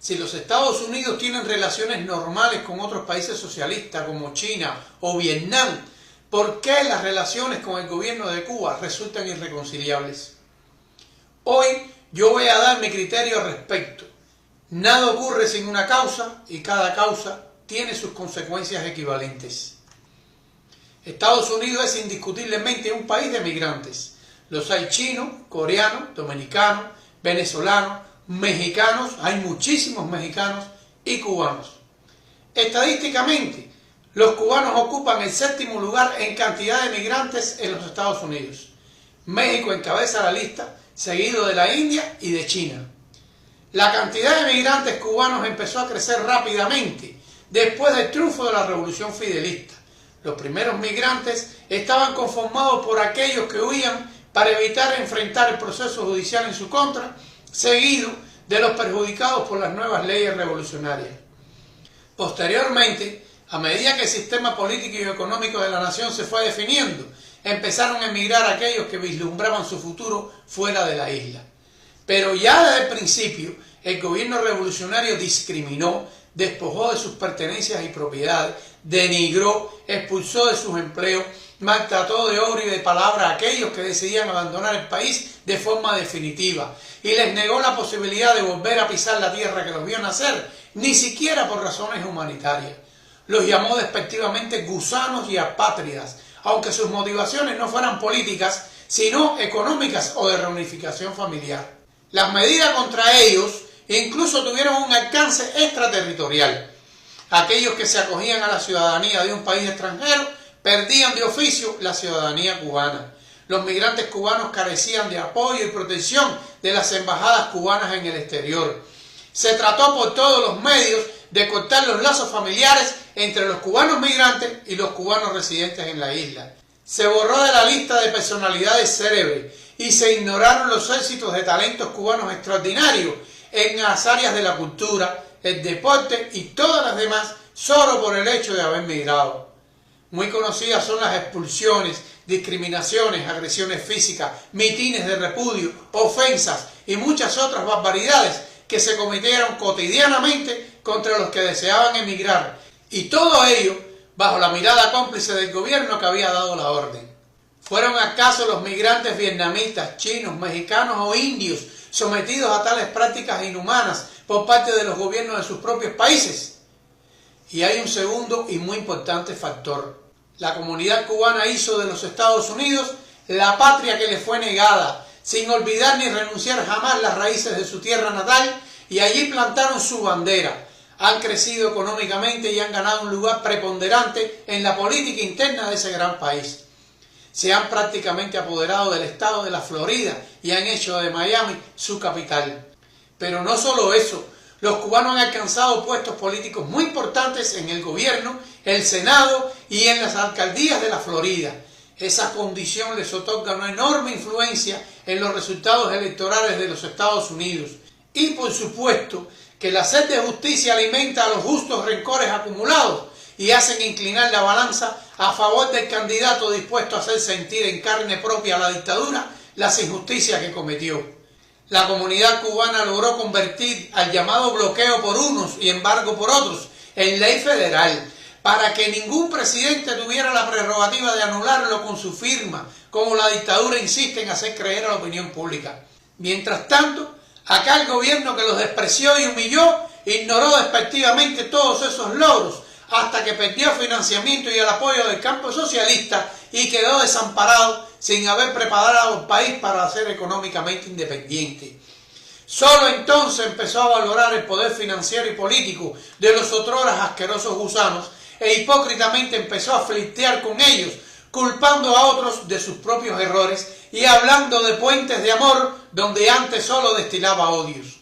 Si los Estados Unidos tienen relaciones normales con otros países socialistas como China o Vietnam, ¿por qué las relaciones con el gobierno de Cuba resultan irreconciliables? Hoy yo voy a dar mi criterio al respecto. Nada ocurre sin una causa y cada causa tiene sus consecuencias equivalentes. Estados Unidos es indiscutiblemente un país de migrantes. Los hay chinos, coreanos, dominicanos, venezolanos, mexicanos, hay muchísimos mexicanos y cubanos. Estadísticamente, los cubanos ocupan el 7º lugar en cantidad de migrantes en los Estados Unidos. México encabeza la lista, seguido de la India y de China. La cantidad de migrantes cubanos empezó a crecer rápidamente después del triunfo de la Revolución Fidelista. Los primeros migrantes estaban conformados por aquellos que huían para evitar enfrentar el proceso judicial en su contra, seguido de los perjudicados por las nuevas leyes revolucionarias. Posteriormente, a medida que el sistema político y económico de la nación se fue definiendo, empezaron a emigrar aquellos que vislumbraban su futuro fuera de la isla. Pero ya desde el principio, el gobierno revolucionario discriminó, despojó de sus pertenencias y propiedades, denigró, expulsó de sus empleos, maltrató de obra y de palabra a aquellos que decidían abandonar el país de forma definitiva y les negó la posibilidad de volver a pisar la tierra que los vio nacer, ni siquiera por razones humanitarias. Los llamó despectivamente gusanos y apátridas, aunque sus motivaciones no fueran políticas, sino económicas o de reunificación familiar. Las medidas contra ellos incluso tuvieron un alcance extraterritorial. Aquellos que se acogían a la ciudadanía de un país extranjero perdían de oficio la ciudadanía cubana. Los migrantes cubanos carecían de apoyo y protección de las embajadas cubanas en el exterior. Se trató por todos los medios de cortar los lazos familiares entre los cubanos migrantes y los cubanos residentes en la isla. Se borró de la lista de personalidades célebres y se ignoraron los éxitos de talentos cubanos extraordinarios en las áreas de la cultura, el deporte y todas las demás, solo por el hecho de haber migrado. Muy conocidas son las expulsiones, discriminaciones, agresiones físicas, mitines de repudio, ofensas y muchas otras barbaridades que se cometieron cotidianamente contra los que deseaban emigrar, y todo ello bajo la mirada cómplice del gobierno que había dado la orden. ¿Fueron acaso los migrantes vietnamitas, chinos, mexicanos o indios sometidos a tales prácticas inhumanas por parte de los gobiernos de sus propios países? Y hay un segundo y muy importante factor. La comunidad cubana hizo de los Estados Unidos la patria que le fue negada, sin olvidar ni renunciar jamás las raíces de su tierra natal, y allí plantaron su bandera. Han crecido económicamente y han ganado un lugar preponderante en la política interna de ese gran país. Se han prácticamente apoderado del estado de la Florida y han hecho de Miami su capital. Pero no solo eso, los cubanos han alcanzado puestos políticos muy importantes en el gobierno, el Senado y en las alcaldías de la Florida. Esa condición les otorga una enorme influencia en los resultados electorales de los Estados Unidos. Y por supuesto que la sed de justicia alimenta a los justos rencores acumulados y hacen inclinar la balanza a favor del candidato dispuesto a hacer sentir en carne propia a la dictadura las injusticias que cometió. La comunidad cubana logró convertir al llamado bloqueo por unos y embargo por otros en ley federal, para que ningún presidente tuviera la prerrogativa de anularlo con su firma, como la dictadura insiste en hacer creer a la opinión pública. Mientras tanto, acá el gobierno que los despreció y humilló ignoró despectivamente todos esos logros hasta que perdió financiamiento y el apoyo del campo socialista y quedó desamparado sin haber preparado al país para ser económicamente independiente. Solo entonces empezó a valorar el poder financiero y político de los otrora asquerosos gusanos e hipócritamente empezó a flirtear con ellos, culpando a otros de sus propios errores y hablando de puentes de amor donde antes solo destilaba odios.